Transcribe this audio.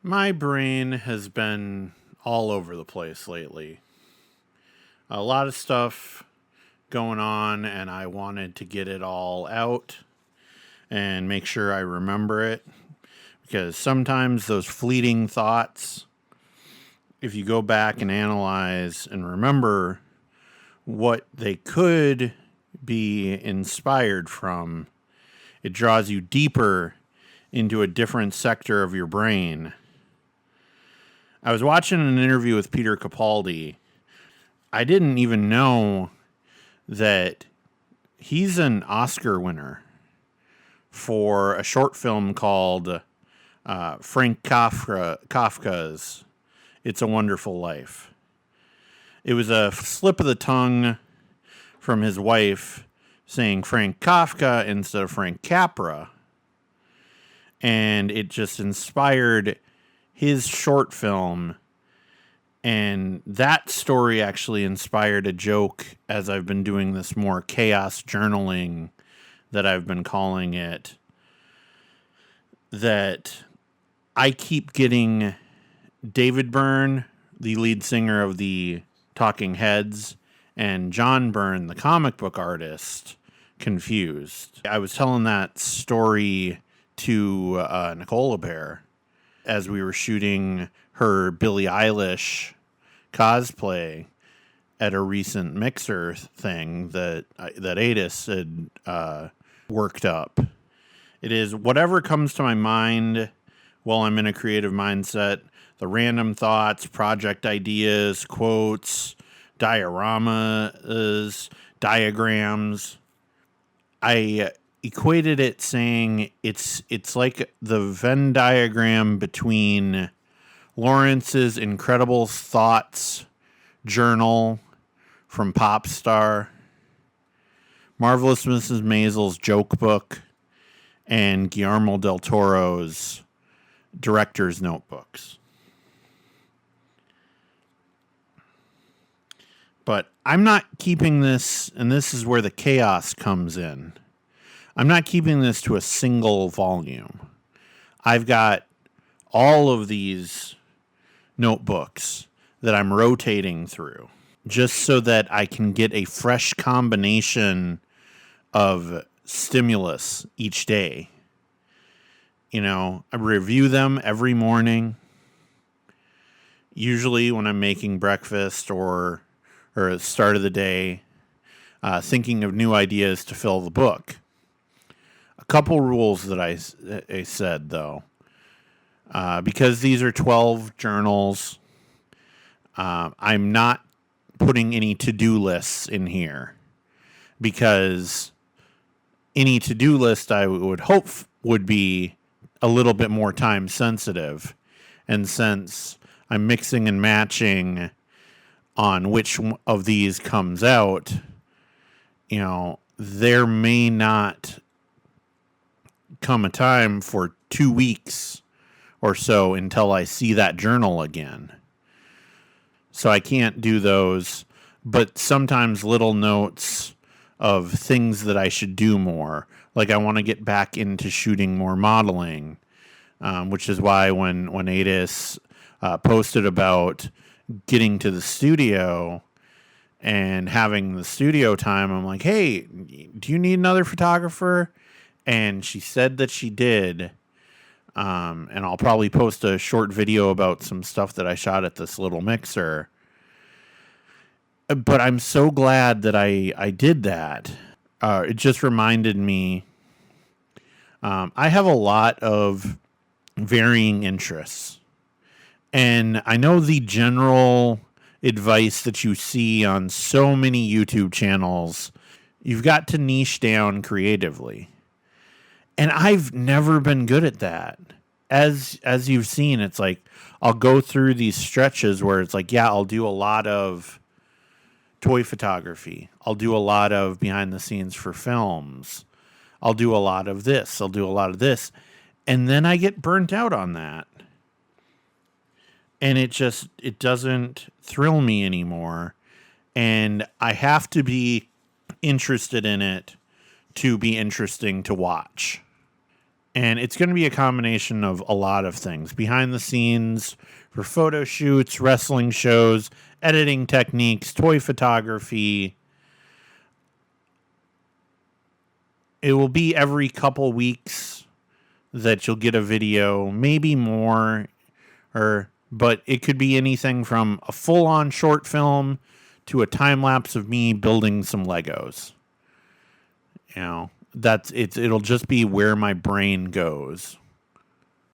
My brain has been all over the place lately. A lot of stuff going on, and I wanted to get it all out and make sure I remember it. Because sometimes those fleeting thoughts, if you go back and analyze and remember what they could be inspired from, it draws you deeper into a different sector of your brain. I was watching an interview with Peter Capaldi. I didn't even know that he's an Oscar winner for a short film called Frank Kafka's It's a Wonderful Life. It was a slip of the tongue from his wife saying Frank Kafka instead of Frank Capra. And it just inspired his short film. And that story actually inspired a joke as I've been doing this more chaos journaling that I've been calling it. That I keep getting David Byrne, the lead singer of the Talking Heads, and John Byrne, the comic book artist, confused. I was telling that story to Nicola Bear as we were shooting her Billie Eilish cosplay at a recent Mixer thing that Adis had worked up. It is whatever comes to my mind while I'm in a creative mindset, the random thoughts, project ideas, quotes, dioramas, diagrams. I equated it saying it's like the Venn diagram between Lawrence's Incredible Thoughts journal from Popstar, Marvelous Mrs. Maisel's joke book, and Guillermo del Toro's director's notebooks. But I'm not keeping this, and this is where the chaos comes in. I'm not keeping this to a single volume. I've got all of these notebooks that I'm rotating through just so that I can get a fresh combination of stimulus each day. You know, I review them every morning, usually when I'm making breakfast or at the start of the day, thinking of new ideas to fill the book. A couple rules that I said, though, because these are 12 journals, I'm not putting any to-do lists in here, because any to-do list I would hope would be a little bit more time sensitive. And since I'm mixing and matching on which of these comes out, you know, there may not come a time for 2 weeks or so until I see that journal again. So I can't do those, but sometimes little notes of things that I should do more. Like I want to get back into shooting more modeling, which is why when Adis posted about getting to the studio and having the studio time, I'm like, hey, do you need another photographer? And she said that she did. And I'll probably post a short video about some stuff that I shot at this little mixer. But I'm so glad that I did that. It just reminded me, I have a lot of varying interests. And I know the general advice that you see on so many YouTube channels, you've got to niche down creatively. And I've never been good at that. As you've seen, it's like I'll go through these stretches where it's like, yeah, I'll do a lot of toy photography. I'll do a lot of behind the scenes for films. I'll do a lot of this. I'll do a lot of this. And then I get burnt out on that. And it doesn't thrill me anymore. And I have to be interested in it to be interesting to watch. And it's going to be a combination of a lot of things. Behind the scenes for photo shoots, wrestling shows, editing techniques, toy photography. It will be every couple weeks that you'll get a video, maybe more, but it could be anything from a full-on short film to a time lapse of me building some Legos. You know, it'll just be where my brain goes.